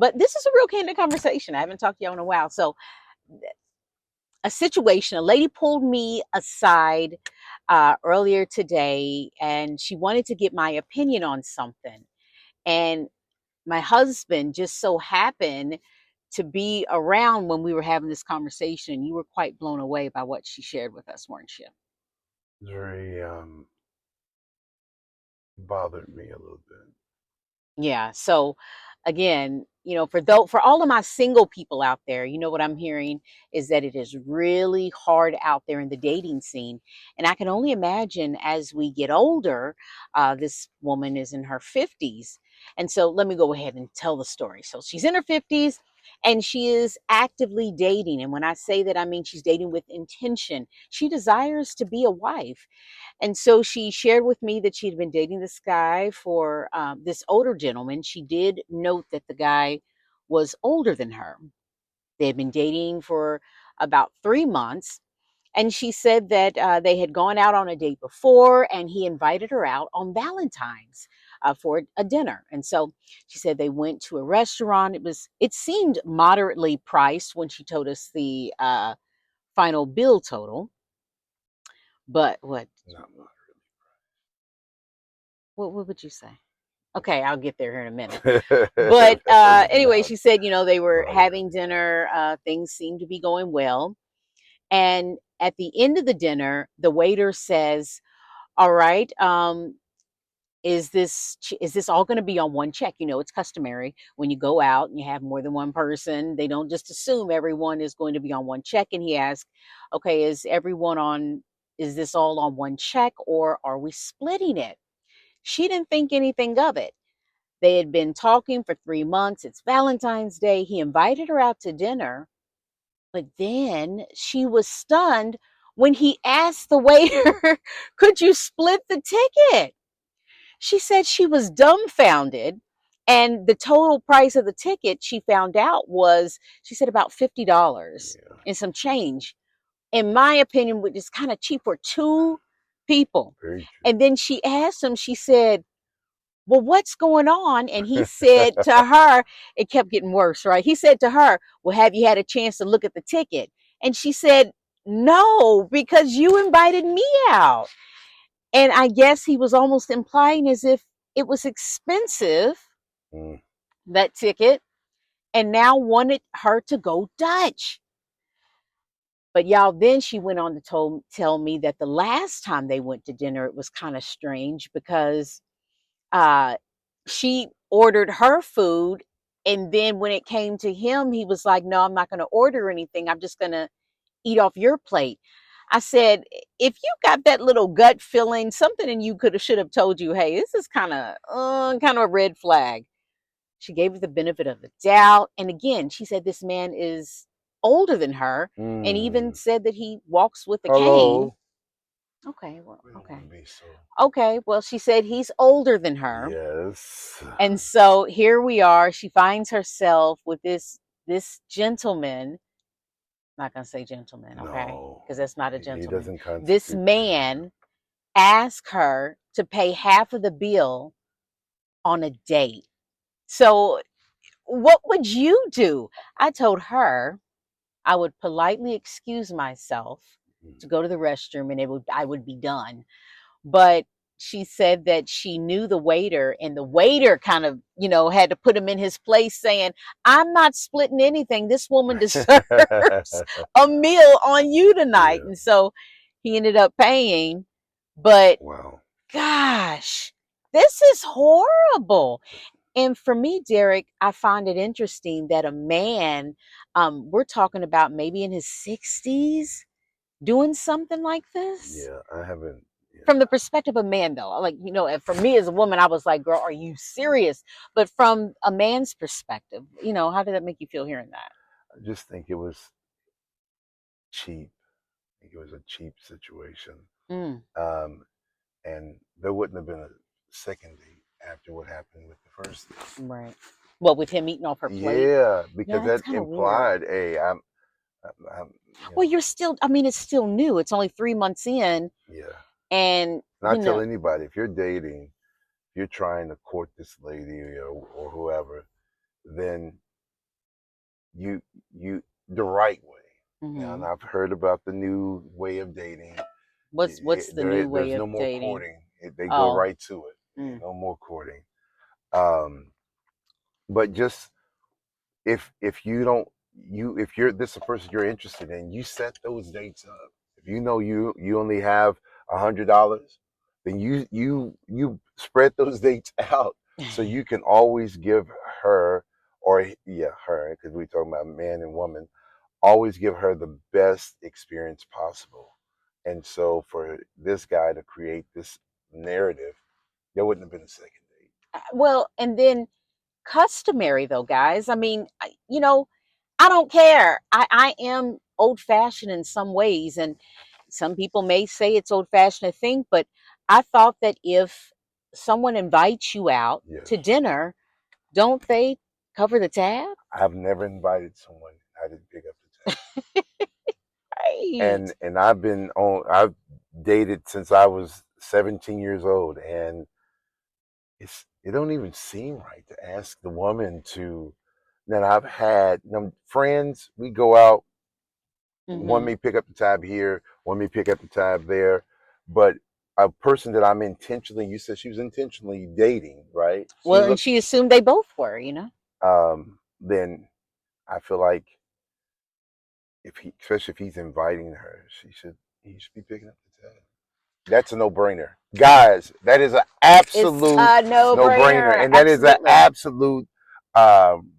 But this is a real candid conversation. I haven't talked to y'all in a while. So a situation, a lady pulled me aside earlier today, and she wanted to get my opinion on something. And my husband just so happened to be around when we were having this conversation. You were quite blown away by what she shared with us, weren't you? Very bothered me a little bit. Yeah. So again, for all of my single people out there, what I'm hearing is that it is really hard out there in the dating scene. And I can only imagine as we get older, this woman is in her 50s. And so let me go ahead and tell the story. So she's in her 50s and she is actively dating. And when I say that, I mean she's dating with intention. She desires to be a wife. And so she shared with me that she had been dating this guy for this older gentleman. She did note that the guy was older than her. They had been dating for about 3 months. And she said that they had gone out on a date before and he invited her out on Valentine's for a dinner. And so she said they went to a restaurant. It seemed moderately priced when she told us the final bill total. But Not what would you say? Okay, I'll get there here in a minute. But moderate. anyway, Not she said, they were moderate. having dinner. Things seemed to be going well. And at the end of the dinner, the waiter says, "All right, is this all going to be on one check? It's customary when you go out and you have more than one person. They don't just assume everyone is going to be on one check." And he asked, "Okay, is this all on one check or are we splitting it?" She didn't think anything of it. They had been talking for 3 months. It's Valentine's Day. He invited her out to dinner, but then she was stunned when he asked the waiter, "Could you split the ticket?" She said she was dumbfounded. And the total price of the ticket she found out was, she said, about $50 Yeah, and some change. In my opinion, which is kind of cheap for two people. very true. And then she asked him, she said, "Well, what's going on?" And he said to her, it kept getting worse, right? He said to her, "Well, have you had a chance to look at the ticket?" And she said, "No, because you invited me out." And I guess he was almost implying as if it was expensive, Mm. that ticket, and now wanted her to go Dutch. But y'all, then she went on to tell me that the last time they went to dinner, it was kind of strange because uh, she ordered her food. And then when it came to him, he was like, "No, I'm not going to order anything. I'm just going to eat off your plate." I said, "If you got that little gut feeling, something in you should have told you, hey, this is kind of a red flag." She gave her the benefit of the doubt. And again, she said this man is older than her and even Mm. said that he walks with a cane. Hello. Okay, well, We don't want okay. to be so. Okay, well, she said he's older than her. Yes. And so here we are. She finds herself with this gentleman. I'm not gonna say gentleman, okay? No, Because that's not a he gentleman. doesn't This constitute a gentleman. man asked her to pay half of the bill on a date. So what would you do? I told her I would politely excuse myself Mm. to go to the restroom and I would be done. But she said that she knew the waiter, and the waiter kind of, had to put him in his place saying, "I'm not splitting anything. This woman deserves a meal on you tonight." Yeah. And so he ended up paying. But Wow. gosh, this is horrible. And for me, Derek, I find it interesting that a man, we're talking about maybe in his 60s, doing something like this. Yeah, I haven't. Yeah, From the perspective of man, though, like, and for me as a woman, I was like, "Girl, are you serious?" But from a man's perspective, how did that make you feel hearing that? I just think it was cheap. I think it was a cheap situation. Mm, Um, and there wouldn't have been a second date after what happened with the first date. right. Well, with him eating off her plate. Yeah, Yeah, because that's that kind of weird. implied, hey, I'm you Well, know, you're still, I mean, it's still new. It's only 3 months in. yeah. And, And I tell anybody, if you're dating, if you're trying to court this lady or whoever, then you you the right way. Now, and Hmm. I've heard about the new way of dating. What's the new way There's of no more dating? courting. They go Oh. right to it. Mm. No more courting. Um, but just if you don't if you're this is a person you're interested in, you set those dates up. If you know you only have $100, then you spread those dates out so you can always give her, or yeah, her, because we're talking about man and woman, always give her the best experience possible. And so for this guy to create this narrative, there wouldn't have been a second date. Well, and then customary though, guys. I mean, I don't care. I am old fashioned in some ways, and some people may say it's old fashioned to think, but I thought that if someone invites you out Yes. to dinner, don't they cover the tab? I've never invited someone I didn't pick up the tab. Right. And I've dated since I was 17 years old, and it don't even seem right to ask the woman to. That I've had friends. We go out. One Hmm. may pick up the tab here. One may pick up the tab there. But a person that I'm intentionally, you said she was intentionally dating, right? She Well, and looked. she assumed they both were. Then I feel like especially if he's inviting her, he should be picking up the tab. That's a no-brainer, guys. That is an It's absolute a no-brainer, no-brainer. and that is an Absolutely. absolute. Um,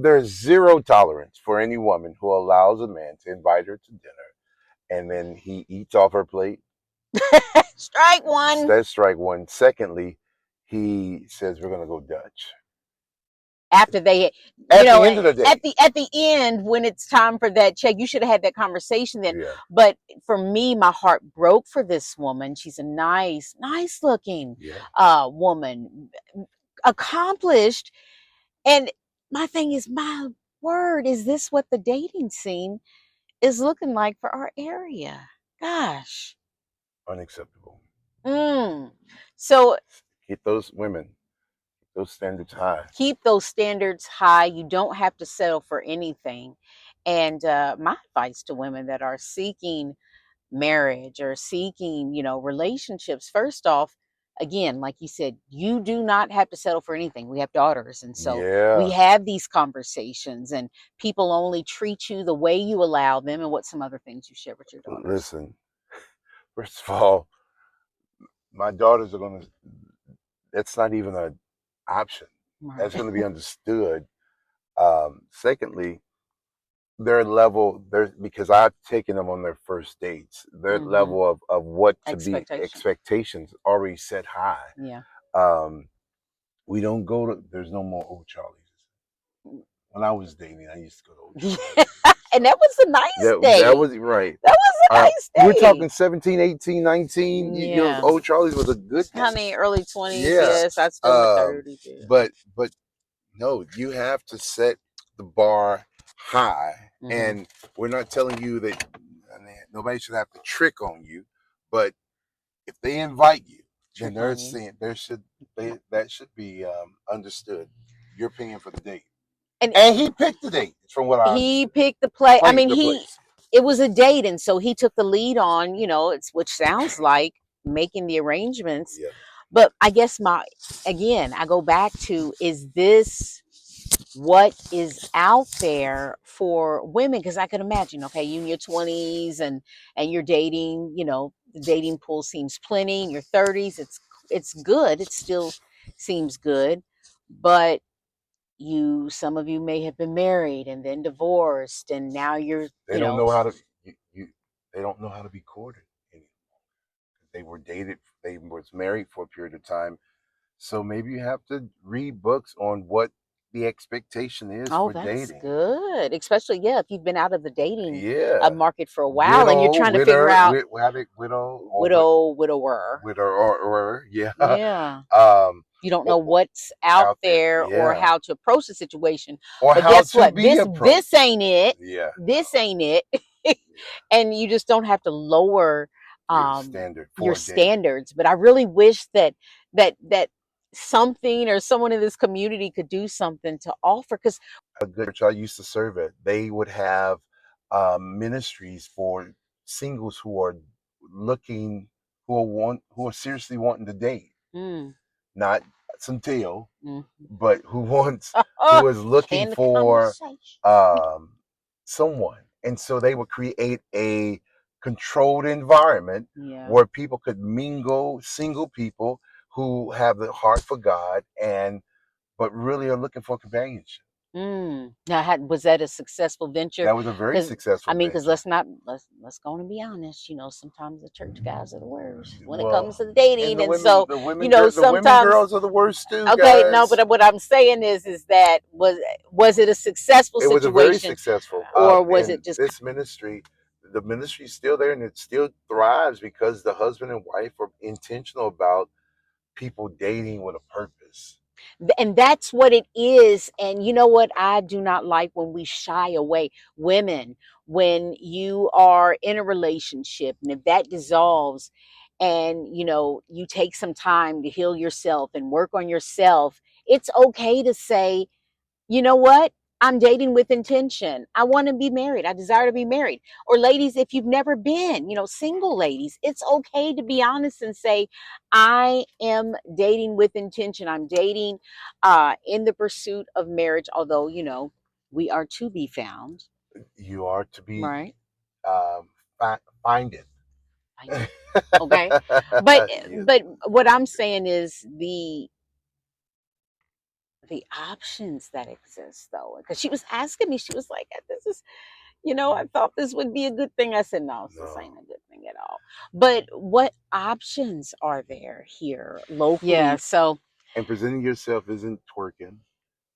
there's zero tolerance for any woman who allows a man to invite her to dinner and then he eats off her plate. Strike one. That's strike one. Secondly, he says we're gonna go Dutch After they, at the end of the day. at the end, when it's time for that check, you should have had that conversation then. Yeah, But for me, my heart broke for this woman. She's a nice looking yeah. woman, accomplished. And my thing is, my word, is this what the dating scene is looking like for our area? Gosh. Unacceptable. Mm. So Get those women, those standards high. keep those standards high. You don't have to settle for anything. And my advice to women that are seeking marriage or seeking, relationships, first off, again, like you said, you do not have to settle for anything. We have daughters. And so we Yeah. have these conversations, and people only treat you the way you allow them and what some other things you share with your daughters. Listen, first of all, my daughters are gonna. That's not even an option. Right. That's gonna be understood. Secondly, their level their because I've taken them on their first dates. Their Hmm. level of what to be Expectation. expectations already set high. Yeah. Um, we don't go to. There's no more old Charlie's. When I was dating, I used to go to old Charlie's. And that was a nice That day. was right. That was a We're nice day. talking 17, 18, 19. Yeah. Old Charlie's was a good day. Honey, early 20s. Yeah. Yes, I still in my 30s. Yeah. But no, you have to set the bar high, Hmm. and we're not telling you that nobody should have to trick on you, but if they invite you, then Trick they're on you. saying that should be understood. You're paying for the date, And and he picked the date, from what I he understood. picked the play. I Play mean, the place. it was a date. And so he took the lead on, it's, which sounds like making the arrangements. Yeah, But I guess again, I go back to, is this what is out there for women? Because I could imagine, okay, you in your 20s, and you're dating, the dating pool seems plenty. In your 30s, it's good. It still seems good. But some of you may have been married and then divorced, and now you're, they don't know how to. They don't know how to be courted anymore. They were dated. They was married for a period of time. So maybe you have to read books on what the expectation is oh, for that's dating. good. Especially, yeah, if you've been out of the dating Yeah, market for a while, and you're widow, trying to figure widder, out widower. widow, or yeah, Yeah. um, You don't know o- what's out out there, there or yeah, how to approach the situation. or But how guess to what? be This approached. ain't it. Yeah, This no, ain't it. yeah, And you just don't have to lower your standard your for a date. standards. But I really wish that something, or someone in this community could do something to offer, because A good church I used to serve at, they would have ministries for singles who are looking, who are seriously wanting to date, mm, not some tail, mm. but who is looking Can the for conversation. um, someone. And so they would create a controlled environment Yeah. where people could mingle, single people who have the heart for God and but really are looking for companionship. Now, was that a successful venture? That was a very Because successful because venture. let's go and be honest. Sometimes the church guys are the worst when it Well, comes to and dating, and so the women sometimes. girls are the worst too, Okay, no, guys. but what I'm saying is that was it a successful It was a very situation, successful, or was and it just this ministry, the ministry is still there and it still thrives because the husband and wife are intentional about people dating with a purpose. and that's what it is. And you know what, I do not like when we shy away. Women, when you are in a relationship and if that dissolves, and you take some time to heal yourself and work on yourself, it's okay to say, you know what? I'm dating with intention. I want to be married. I desire to be married. Or ladies, if you've never been, single ladies, it's okay to be honest and say, I am dating with intention. I'm dating in the pursuit of marriage, although, we are to be found, You are to be right? um, find it. Find it. Okay. But Yes. but what I'm saying is the options that exist, though, because she was asking me, she was like, this is, I thought this would be a good thing. I said, no, this No. ain't a good thing at all. But what options are there here locally? Yeah, so And presenting yourself isn't twerking.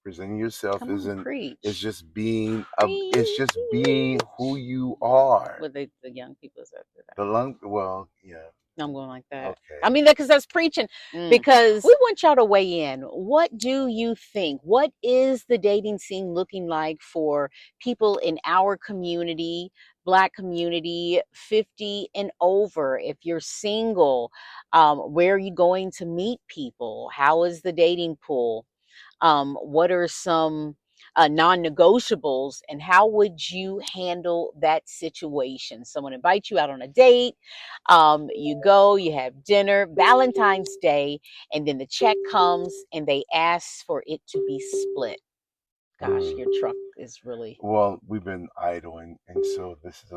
Presenting yourself come on, isn't. It's preach. just being. It's Preach. just being who you are. What the young people said that. The lung. Well, yeah. I'm going like that. I Okay. mean, because that's preaching. Because we want y'all to weigh in. What do you think? What is the dating scene looking like for people in our community, Black community, 50 and over? If you're single, where are you going to meet people? How is the dating pool? What are some non-negotiables, and how would you handle that situation? Someone invites you out on a date, you go, you have dinner, Valentine's Day, and then the check comes and they ask for it to be split. Gosh, Mm. your truck is really Well, we've been idling, and so this is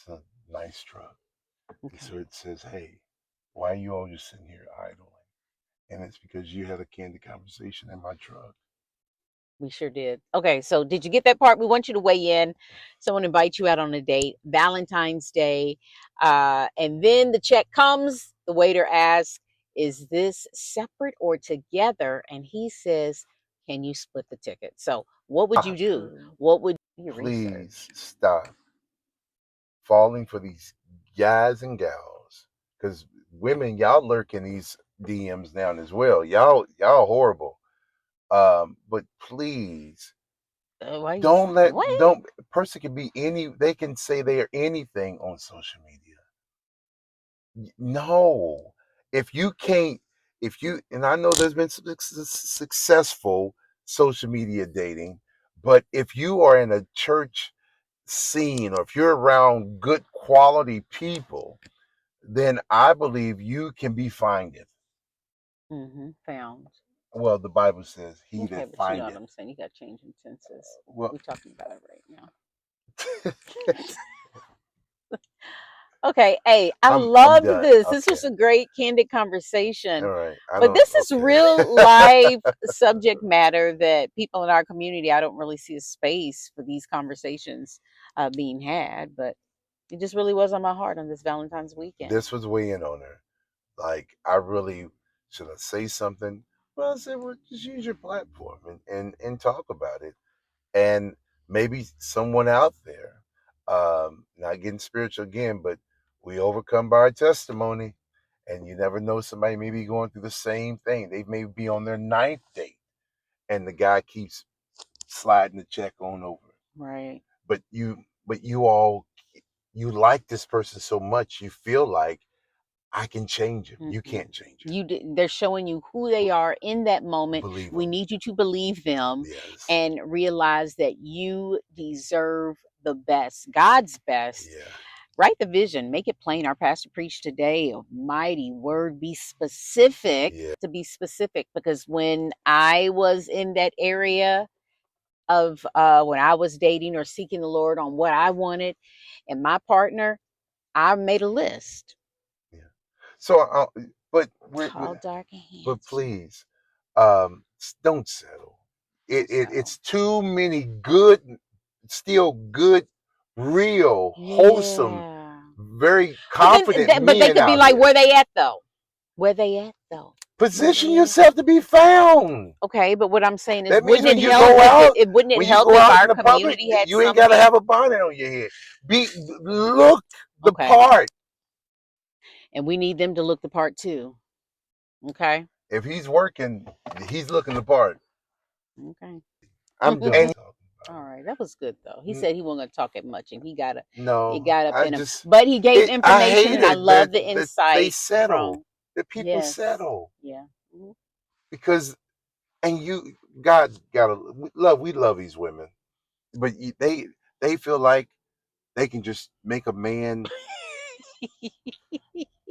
a nice truck, and so okay. it says, "Hey, why are you all just sitting here idling?" And it's because you had a candid conversation in my truck. We sure did. Okay, so did you get that part? We want you to weigh in. Someone invites you out on a date, Valentine's Day, and then the check comes. The waiter asks, "Is this separate or together?" And he says, "Can you split the ticket?" So, what would you do? What would your Please research? stop falling for these guys and gals, because women, y'all lurk in these DMs down as well. Y'all horrible. But please Why you don't saying let what? don't person can be any. They can say they are anything on social media. No, if you can't, if you and I know there's been some successful social media dating, but if you are in a church scene or if you're around good quality people, then I believe you can be findeth. Found. Well, the Bible says, "He Okay, that but you know what findeth." I'm saying. You got to change in tenses. Well, We're talking about it right now. Okay, hey, I I'm loved done. this. This Okay, was a great, candid all conversation. right. I But don't. this is Okay. real life subject matter that people in our community, I don't really see a space for these conversations being had. But it just really was on my heart on this Valentine's weekend. This was weighing on her. Like I really should I say something? Well, I said, well, just use your platform and talk about it. And maybe someone out there, not getting spiritual again, but we overcome by our testimony. And you never know, somebody may be going through the same thing. They may be on their ninth date, and the guy keeps sliding the check on over. Right. But you all, you like this person so much, you feel like I can change him. You Mm-mm. can't change him. You they're showing you who they are in that moment. Believe We him. need you to believe them Yes. and realize that you deserve the best, God's best. Yeah. Write the vision, make it plain. Our pastor preached today a mighty word. Be specific, Yeah. to be specific, because when I was in that area of when I was dating or seeking the Lord on what I wanted and my partner, I made a list. Yeah. So, but Tall, dark, and but handsome. please, don't settle. Don't settle. It's too many good, still good, real, wholesome, Yeah. very But then, confident but they men could be out like, here. where they at though? Where they at though? Where Position they at? yourself to be found. Okay, but what I'm saying is, That means wouldn't it when you help go if out, it wouldn't it when you help go if out in our the public, community had you ain't got to something? have a bonnet on your head. Be look the Okay, part. and we need them to look the part too. Okay, If he's working, he's looking the part. okay. I'm done talking about All right, that was good though. He it. said he wasn't going to talk it much, and he No, got up I in him, just but he gave I information, hate and I it love the that they insight settle. from. That people Yes, settle yeah. Mhm. because and you God gotta we love these women, but they feel like they can just make a man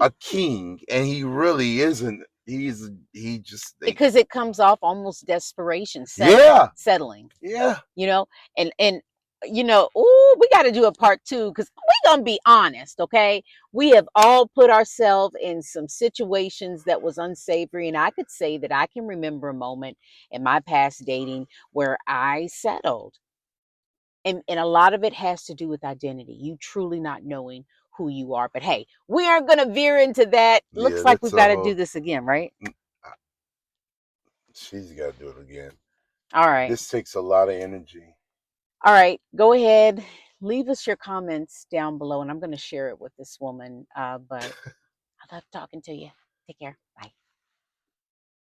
a king, and he really isn't. He just they Because it comes off almost desperation, yeah settling. yeah You know, and ooh, we got to do a part two because we're gonna be honest, okay? We have all put ourselves in some situations that was unsavory, and I could say that I can remember a moment in my past dating where I settled, and a lot of it has to do with identity. You truly not knowing who you are. But hey, we aren't gonna veer into that. yeah. Looks like That's we've got to do this again, right? she's got to do it again. All right. This takes a lot of energy. All right, go ahead. Leave us your comments down below, and I'm going to share it with this woman. But I love talking to you. Take care. Bye.